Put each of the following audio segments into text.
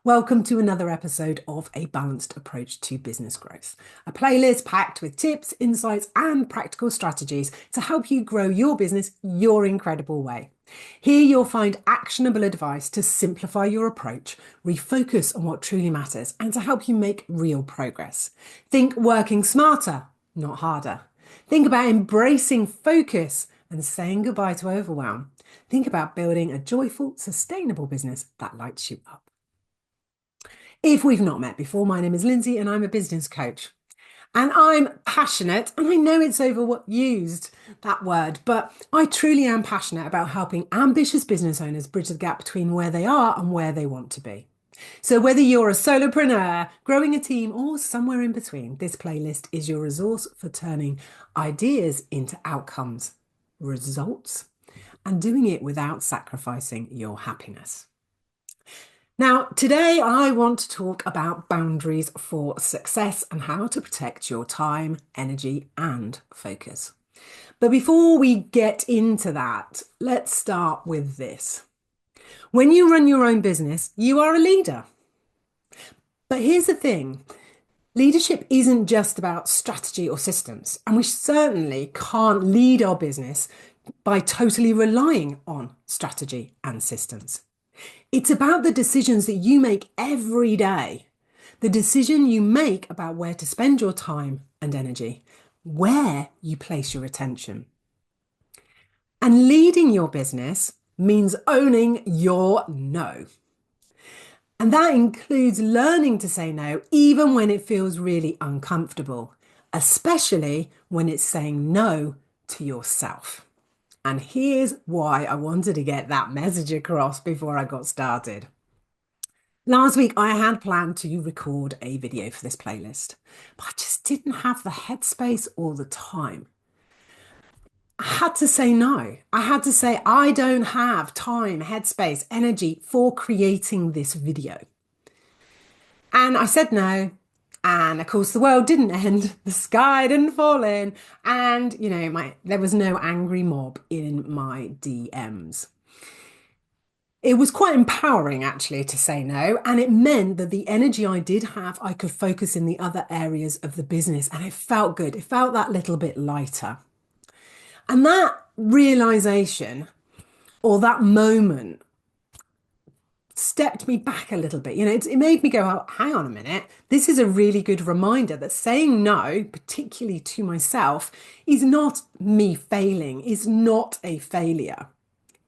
Welcome to another episode of A Balanced Approach to Business Growth, a playlist packed with tips, insights, and practical strategies to help you grow your business your incredible way. Here you'll find actionable advice to simplify your approach, refocus on what truly matters, and to help you make real progress. Think working smarter, not harder. Think about embracing focus and saying goodbye to overwhelm. Think about building a joyful, sustainable business that lights you up. If we've not met before, my name is Lindsey and I'm a business coach. And I'm passionate, and I know it's overused, that word, but I truly am passionate about helping ambitious business owners bridge the gap between where they are and where they want to be. So whether you're a solopreneur, growing a team, or somewhere in between, this playlist is your resource for turning ideas into outcomes, results, and doing it without sacrificing your happiness. Now, today I want to talk about boundaries for success and how to protect your time, energy, and focus. But before we get into that, let's start with this. When you run your own business, you are a leader. But here's the thing. Leadership isn't just about strategy or systems, and we certainly can't lead our business by totally relying on strategy and systems. It's about the decisions that you make every day, the decision you make about where to spend your time and energy, where you place your attention. And leading your business means owning your no. And that includes learning to say no, even when it feels really uncomfortable, especially when it's saying no to yourself. And here's why I wanted to get that message across before I got started. Last week, I had planned to record a video for this playlist, but I just didn't have the headspace or the time. I had to say no. I had to say, I don't have time, headspace, energy for creating this video. And I said no. And of course, the world didn't end, the sky didn't fall in, and there was no angry mob in my DMs. It was quite empowering actually to say no, and it meant that the energy I did have, I could focus in the other areas of the business, and it felt good. It felt that little bit lighter. And that realization or that moment stepped me back a little bit. It made me go, oh, hang on a minute. This is a really good reminder that saying no, particularly to myself, is not me failing, is not a failure.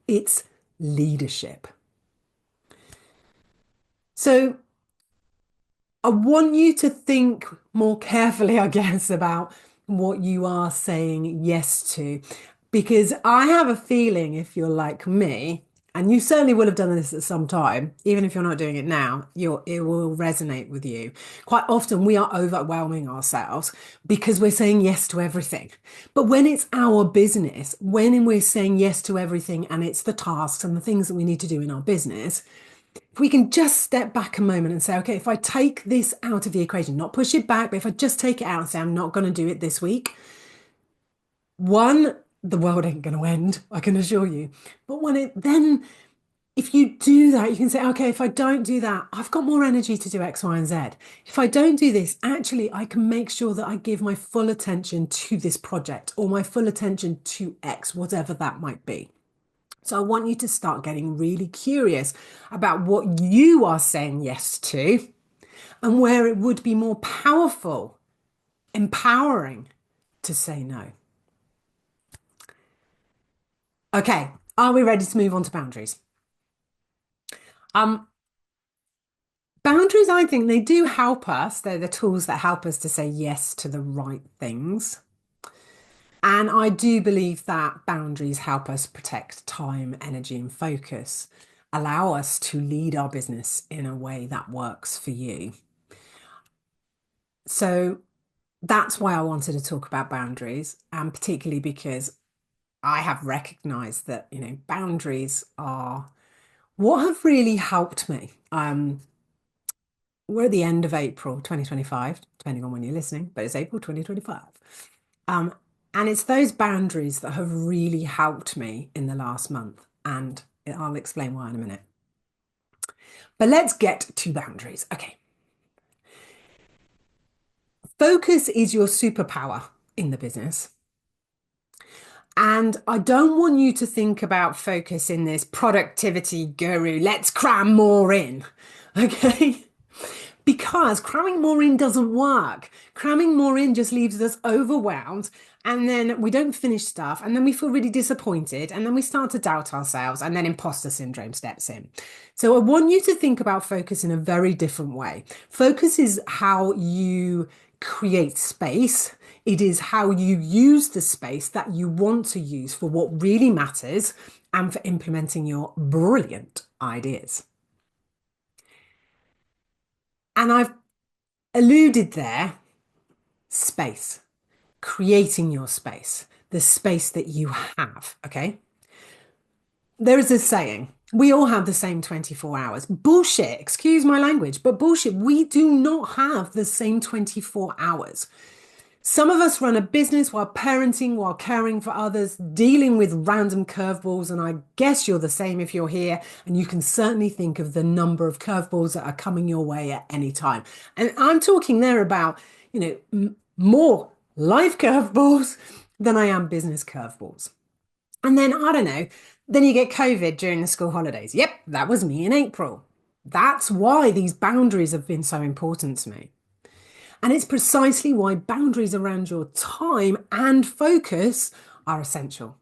It's leadership. So I want you to think more carefully, I guess, about what you are saying yes to, because I have a feeling if you're like me, and you certainly will have done this at some time, even if you're not doing it now, it will resonate with you. Quite often we are overwhelming ourselves because we're saying yes to everything. But when it's our business, when we're saying yes to everything and it's the tasks and the things that we need to do in our business, if we can just step back a moment and say, okay, if I take this out of the equation, not push it back, but if I just take it out and say, I'm not going to do it this week, one, the world ain't going to end, I can assure you. But if you do that, you can say, okay, if I don't do that, I've got more energy to do X, Y, and Z. If I don't do this, actually, I can make sure that I give my full attention to this project or my full attention to X, whatever that might be. So I want you to start getting really curious about what you are saying yes to and where it would be more powerful, empowering to say no. Okay, are we ready to move on to boundaries? Um, Boundaries, I think they do help us. They're the tools that help us to say yes to the right things. And I do believe that boundaries help us protect time, energy, and focus, allow us to lead our business in a way that works for you. So that's why I wanted to talk about boundaries, and particularly because I have recognized that, boundaries are what have really helped me. We're at the end of April 2025, depending on when you're listening, but it's April 2025. Um, and it's those boundaries that have really helped me in the last month. And I'll explain why in a minute. But let's get to boundaries. Okay. Focus is your superpower in the business. And I don't want you to think about focus in this productivity guru, let's cram more in. Okay. Because cramming more in doesn't work. Cramming more in just leaves us overwhelmed, and then we don't finish stuff, and then we feel really disappointed, and then we start to doubt ourselves, and then imposter syndrome steps in. So I want you to think about focus in a very different way. Focus is how you create space. It is how you use the space that you want to use for what really matters and for implementing your brilliant ideas. And I've alluded there, space, creating your space, the space that you have. Okay. There is a saying, we all have the same 24 hours. Bullshit, excuse my language, but bullshit. We do not have the same 24 hours. Some of us run a business while parenting, while caring for others, dealing with random curveballs. And I guess you're the same if you're here. And you can certainly think of the number of curveballs that are coming your way at any time. And I'm talking there about, more life curveballs than I am business curveballs. And then, I don't know, then you get COVID during the school holidays. Yep, that was me in April. That's why these boundaries have been so important to me. And it's precisely why boundaries around your time and focus are essential.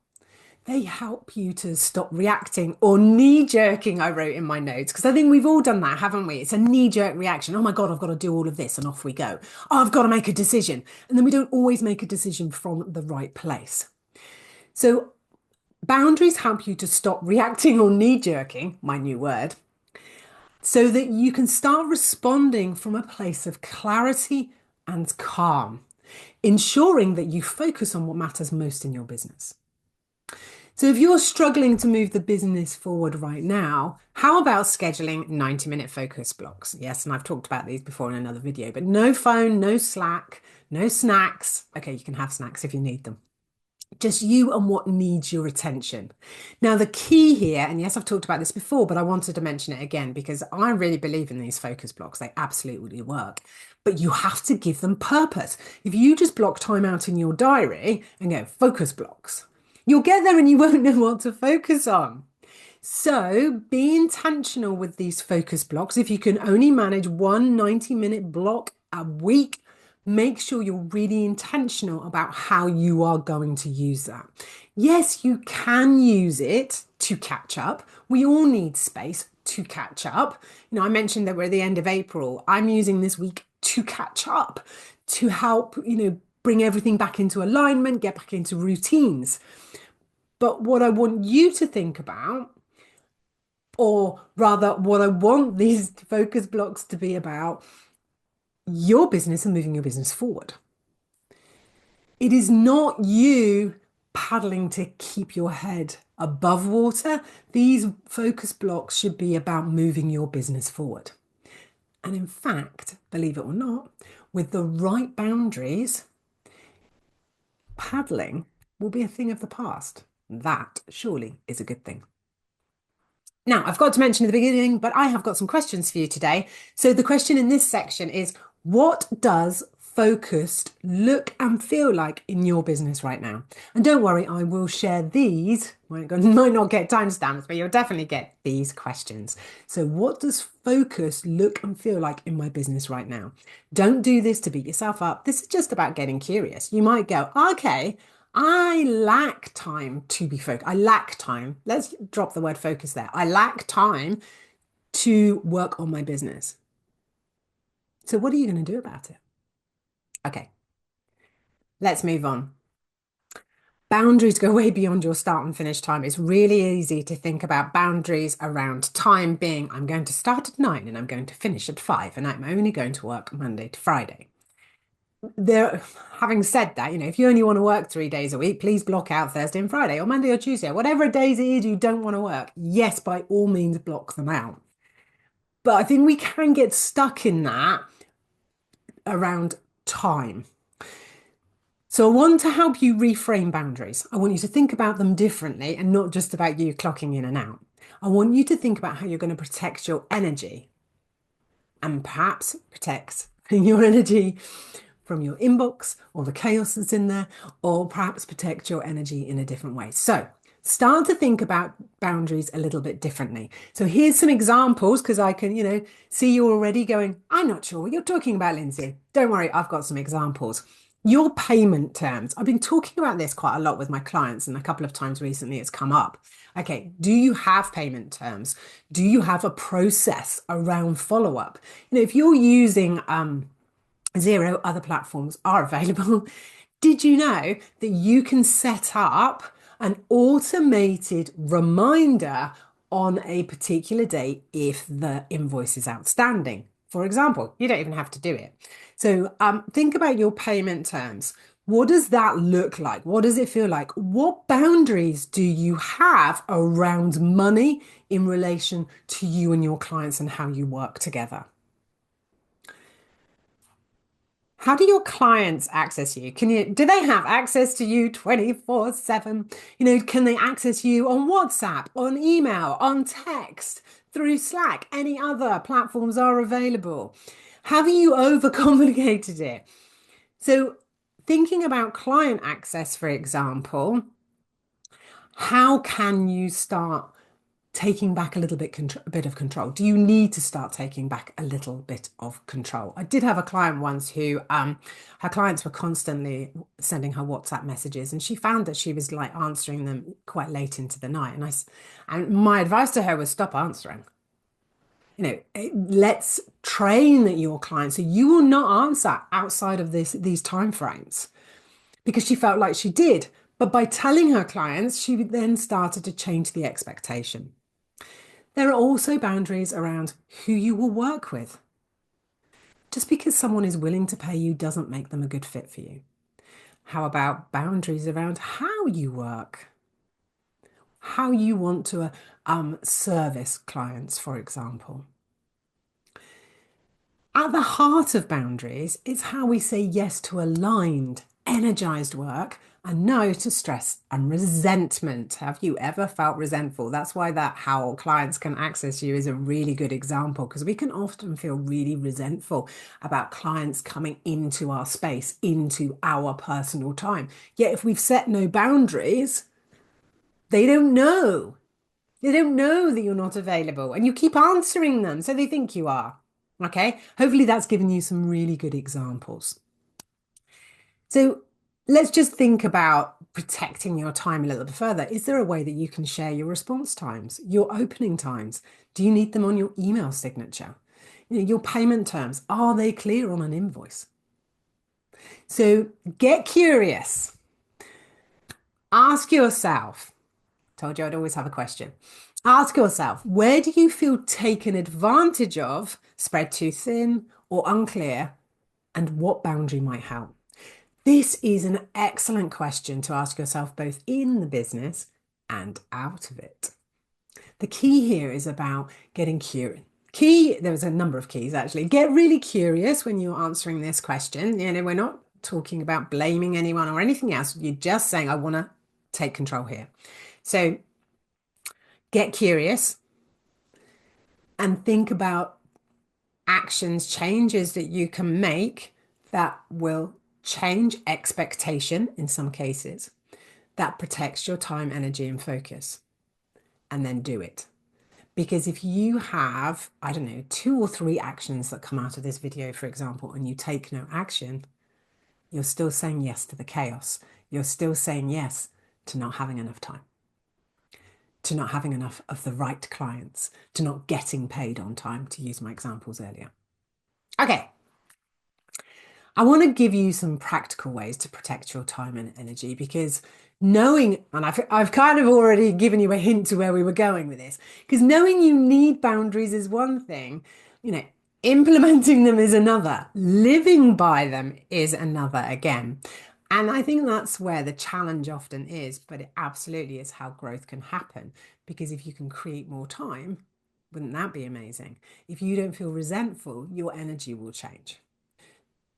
They help you to stop reacting or knee-jerking, I wrote in my notes, because I think we've all done that, haven't we? It's a knee-jerk reaction. Oh my God, I've got to do all of this, and off we go. Oh, I've got to make a decision. And then we don't always make a decision from the right place. So boundaries help you to stop reacting or knee-jerking, my new word, so that you can start responding from a place of clarity and calm, ensuring that you focus on what matters most in your business. So if you're struggling to move the business forward right now, how about scheduling 90-minute focus blocks? Yes, and I've talked about these before in another video, but no phone, no Slack, no snacks. Okay, you can have snacks if you need them. Just you and what needs your attention. Now, the key here, and yes, I've talked about this before, but I wanted to mention it again because I really believe in these focus blocks. They absolutely work, but you have to give them purpose. If you just block time out in your diary and go focus blocks, you'll get there and you won't know what to focus on. So be intentional with these focus blocks. If you can only manage one 90-minute block a week, make sure you're really intentional about how you are going to use that. Yes, you can use it to catch up. We all need space to catch up. I mentioned that we're at the end of April. I'm using this week to catch up, to help, bring everything back into alignment, get back into routines. But what I want you to think about, or rather what I want these focus blocks to be about, your business and moving your business forward. It is not you paddling to keep your head above water. These focus blocks should be about moving your business forward. And in fact, believe it or not, with the right boundaries, paddling will be a thing of the past. That surely is a good thing. Now, I've got to mention at the beginning, but I have got some questions for you today. So the question in this section is, what does focused look and feel like in your business right now? And don't worry, I will share these. Might not get timestamps, but you'll definitely get these questions. So what does focus look and feel like in my business right now? Don't do this to beat yourself up. This is just about getting curious. You might go, okay, I lack time to be focused. I lack time. Let's drop the word focus there. I lack time to work on my business. So what are you going to do about it? Okay, let's move on. Boundaries go way beyond your start and finish time. It's really easy to think about boundaries around time being, I'm going to start at 9 and I'm going to finish at 5 and I'm only going to work Monday to Friday. Having said that, if you only want to work 3 days a week, please block out Thursday and Friday or Monday or Tuesday, or whatever days it is you don't want to work. Yes, by all means, block them out. But I think we can get stuck in that around time. So I want to help you reframe boundaries. I want you to think about them differently and not just about you clocking in and out. I want you to think about how you're going to protect your energy and perhaps protect your energy from your inbox or the chaos that's in there, or perhaps protect your energy in a different way. So start to think about boundaries a little bit differently. So here's some examples because I can, see you already going, I'm not sure what you're talking about, Lindsay. Don't worry, I've got some examples. Your payment terms. I've been talking about this quite a lot with my clients, and a couple of times recently it's come up. Okay, do you have payment terms? Do you have a process around follow-up? If you're using Zero, other platforms are available. Did you know that you can set up an automated reminder on a particular date if the invoice is outstanding? For example, you don't even have to do it. So think about your payment terms. What does that look like? What does it feel like? What boundaries do you have around money in relation to you and your clients and how you work together? How do your clients access you? Do they have access to you 24/7? Can they access you on WhatsApp, on email, on text, through Slack? Any other platforms are available. Have you overcomplicated it? So, thinking about client access, for example, how can you start taking back a bit of control? Do you need to start taking back a little bit of control? I did have a client once who her clients were constantly sending her WhatsApp messages, and she found that she was like answering them quite late into the night. And my advice to her was stop answering. Let's train your clients so you will not answer outside of these time frames, because she felt like she did. But by telling her clients, she then started to change the expectation. There are also boundaries around who you will work with. Just because someone is willing to pay you doesn't make them a good fit for you. How about boundaries around how you work? How you want to service clients, for example. At the heart of boundaries, it's how we say yes to aligned, energized work and no to stress and resentment. Have you ever felt resentful? That's why that how clients can access you is a really good example, because we can often feel really resentful about clients coming into our space, into our personal time. Yet if we've set no boundaries, they don't know. They don't know that you're not available and you keep answering them, so they think you are. Okay, hopefully that's given you some really good examples. So let's just think about protecting your time a little bit further. Is there a way that you can share your response times, your opening times? Do you need them on your email signature? Your payment terms, are they clear on an invoice? So get curious. Ask yourself, told you I'd always have a question. Ask yourself, where do you feel taken advantage of, spread too thin or unclear, and what boundary might help? This is an excellent question to ask yourself both in the business and out of it. The key here is about getting curious. There's a number of keys actually. Get really curious when you're answering this question. We're not talking about blaming anyone or anything else. You're just saying, I want to take control here. So get curious and think about actions, changes that you can make that will change expectation in some cases, that protects your time, energy, and focus, and then do it. Because if you have, I don't know, 2 or 3 actions that come out of this video, for example, and you take no action, you're still saying yes to the chaos. You're still saying yes to not having enough time, to not having enough of the right clients, to not getting paid on time, to use my examples earlier. Okay. I want to give you some practical ways to protect your time and energy, because knowing, and I've kind of already given you a hint to where we were going with this, because knowing you need boundaries is one thing, implementing them is another, living by them is another again. And I think that's where the challenge often is, but it absolutely is how growth can happen, because if you can create more time, wouldn't that be amazing? If you don't feel resentful, your energy will change.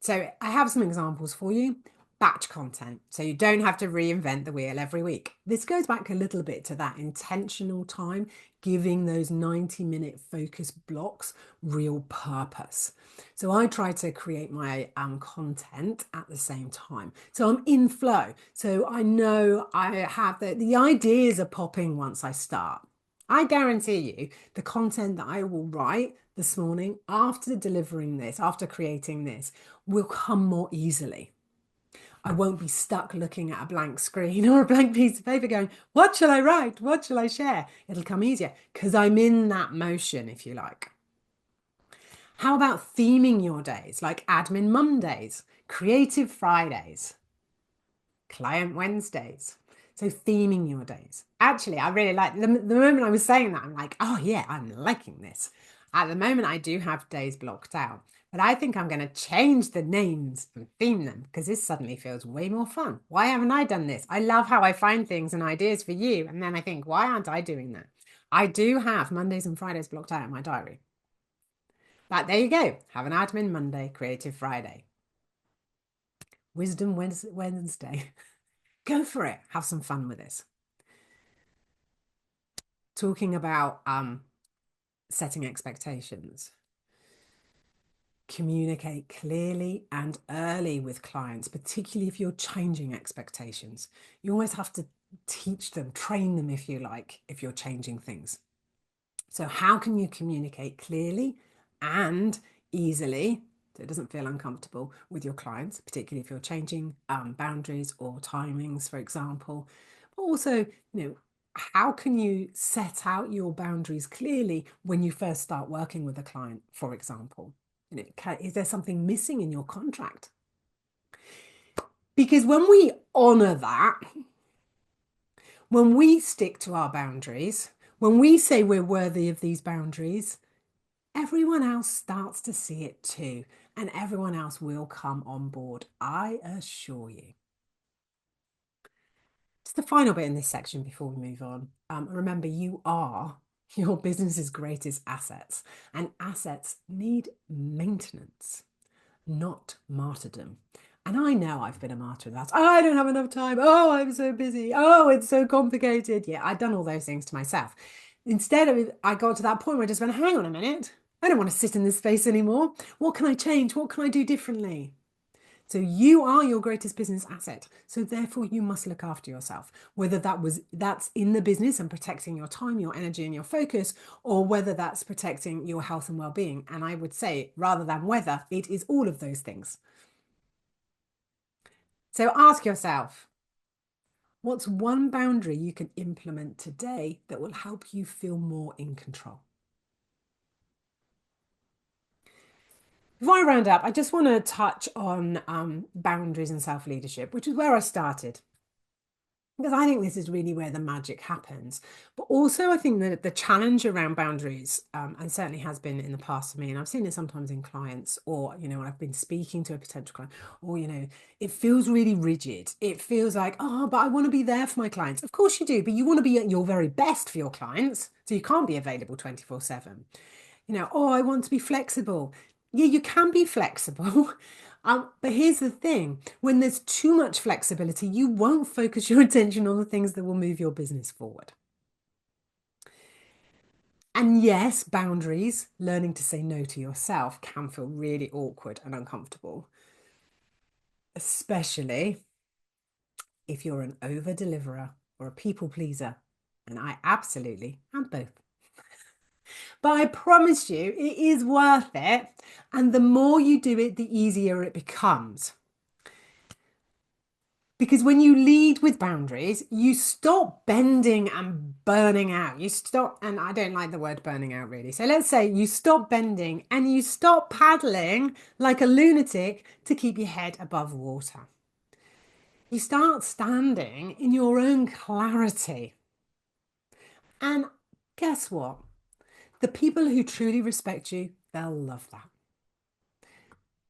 So I have some examples for you. batch content, so you don't have to reinvent the wheel every week. This goes back a little bit to that intentional time, giving those 90-minute focus blocks real purpose. So I try to create my content at the same time. So I'm in flow. So I know I have the ideas are popping once I start. I guarantee you the content that I will write this morning after delivering this, after creating this, will come more easily. I won't be stuck looking at a blank screen or a blank piece of paper going, what shall I write? What shall I share? It'll come easier because I'm in that motion, if you like. How about theming your days, like Admin Mondays, Creative Fridays, Client Wednesdays? So theming your days. Actually, I really like the moment I was saying that, I'm like, oh yeah, I'm liking this. At the moment, I do have days blocked out, but I think I'm going to change the names and theme them because this suddenly feels way more fun. Why haven't I done this? I love how I find things and ideas for you. And then I think, why aren't I doing that? I do have Mondays and Fridays blocked out in my diary. But there you go. Have an Admin Monday, Creative Friday. Wisdom Wednesday. Go for it. Have some fun with this. Talking about setting expectations. Communicate clearly and early with clients, particularly if you're changing expectations. You always have to teach them, train them, if you like, if you're changing things. So how can you communicate clearly and easily so it doesn't feel uncomfortable with your clients, particularly if you're changing boundaries or timings, for example. But also, how can you set out your boundaries clearly when you first start working with a client, for example? Is there something missing in your contract? Because when we honor that, when we stick to our boundaries, when we say we're worthy of these boundaries, everyone else starts to see it too, and everyone else will come on board, I assure you. Just the final bit in this section before we move on. Remember, you are your business's greatest assets, and assets need maintenance, not martyrdom. And I know I've been a martyr of that. Oh, I don't have enough time. Oh, I'm so busy. Oh, it's so complicated. Yeah, I've done all those things to myself. Instead of, I got to that point where I just went, hang on a minute. I don't want to sit in this space anymore. What can I change? What can I do differently? So you are your greatest business asset. So therefore you must look after yourself, whether that's in the business and protecting your time, your energy and your focus, or whether that's protecting your health and well-being. And I would say rather than whether, it is all of those things. So ask yourself, what's one boundary you can implement today that will help you feel more in control? Before I round up, I just want to touch on boundaries and self-leadership, which is where I started. Because I think this is really where the magic happens. But also, I think that the challenge around boundaries, and certainly has been in the past for me, and I've seen it sometimes in clients, or, when I've been speaking to a potential client, or, it feels really rigid. It feels like, oh, but I want to be there for my clients. Of course you do, but you want to be at your very best for your clients. So you can't be available 24/7. Oh, I want to be flexible. Yeah, you can be flexible. But here's the thing, when there's too much flexibility, you won't focus your attention on the things that will move your business forward. And yes, boundaries, learning to say no to yourself can feel really awkward and uncomfortable, especially if you're an over-deliverer or a people pleaser. And I absolutely am both. But I promise you, it is worth it. And the more you do it, the easier it becomes. Because when you lead with boundaries, you stop bending and burning out. You stop, and I don't like the word burning out really. So let's say you stop bending and you stop paddling like a lunatic to keep your head above water. You start standing in your own clarity. And guess what? The people who truly respect you, they'll love that.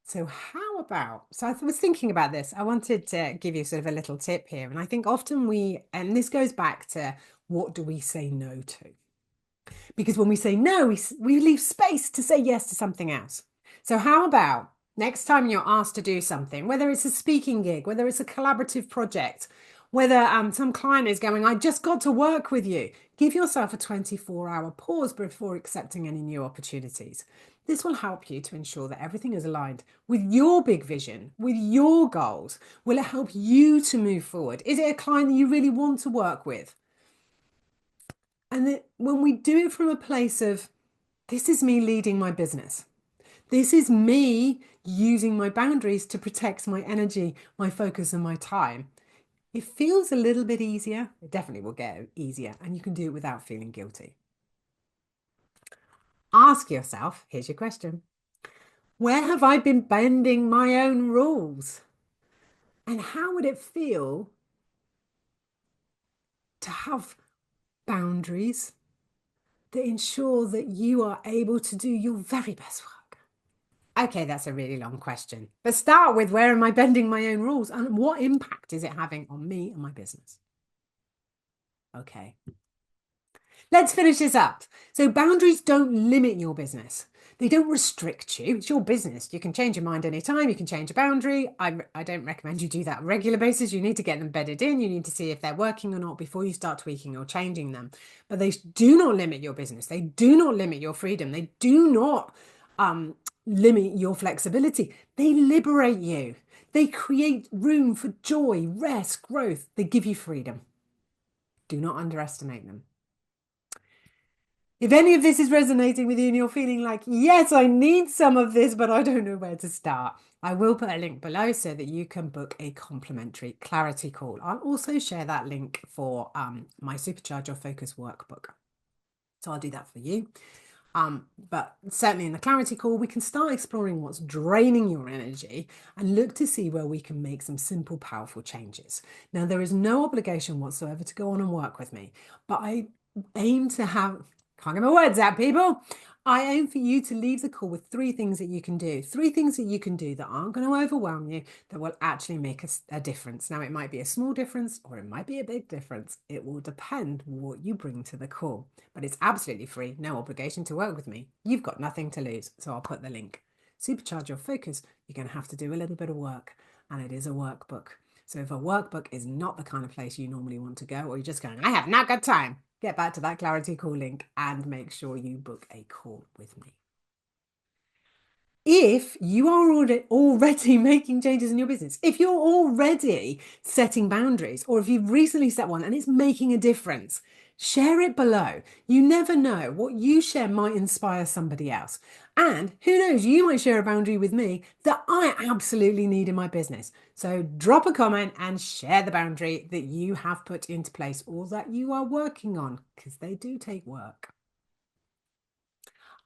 So I was thinking about this. I wanted to give you sort of a little tip here. And I think often and this goes back to what do we say no to? Because when we say no, we leave space to say yes to something else. So how about Next time you're asked to do something, whether it's a speaking gig, whether it's a collaborative project, whether some client is going, I just got to work with you, give yourself a 24-hour pause before accepting any new opportunities. This will help you to ensure that everything is aligned with your big vision, with your goals. Will it help you to move forward? Is it a client that you really want to work with? And that when we do it from a place of, this is me leading my business. This is me using my boundaries to protect my energy, my focus, and my time. It feels a little bit easier. It definitely will get easier, and you can do it without feeling guilty. Ask yourself, here's your question. Where have I been bending my own rules? And how would it feel to have boundaries that ensure that you are able to do your very best work? Okay, that's a really long question. But start with, where am I bending my own rules and what impact is it having on me and my business? Okay, let's finish this up. So boundaries don't limit your business. They don't restrict you. It's your business. You can change your mind anytime. You can change a boundary. I don't recommend you do that on a regular basis. You need to get them bedded in. You need to see if they're working or not before you start tweaking or changing them. But they do not limit your business. They do not limit your freedom. They do not limit your flexibility. They liberate you. They create room for joy, rest, growth. They give you freedom. Do not underestimate them. If any of this is resonating with you and you're feeling like, yes, I need some of this, but I don't know where to start, I will put a link below so that you can book a complimentary clarity call. I'll also share that link for my Supercharge Your Focus workbook. So I'll do that for you. But certainly in the clarity call, we can start exploring what's draining your energy and look to see where we can make some simple, powerful changes. Now, there is no obligation whatsoever to go on and work with me, but I aim to have, can't get my words out, people. I aim for you to leave the call with 3 things that you can do. 3 things that you can do that aren't going to overwhelm you, that will actually make a difference. Now, it might be a small difference or it might be a big difference. It will depend what you bring to the call. But it's absolutely free, no obligation to work with me. You've got nothing to lose. So I'll put the link. Supercharge your focus. You're going to have to do a little bit of work, and it is a workbook. So if a workbook is not the kind of place you normally want to go, or you're just going, I have not got time, get back to that clarity call link and make sure you book a call with me. If you are already making changes in your business, if you're already setting boundaries, or if you've recently set one and it's making a difference, share it below. You never know, what you share might inspire somebody else. And who knows, you might share a boundary with me that I absolutely need in my business. So drop a comment and share the boundary that you have put into place or that you are working on, because they do take work.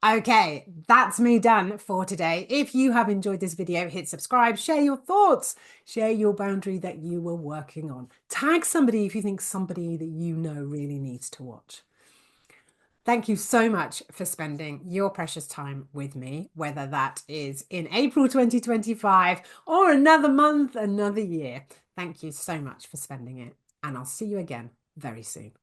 Okay, that's me done for today. If you have enjoyed this video, hit subscribe, share your thoughts, share your boundary that you were working on. Tag somebody if you think somebody that you know really needs to watch. Thank you so much for spending your precious time with me, whether that is in April 2025 or another month, another year. Thank you so much for spending it, and I'll see you again very soon.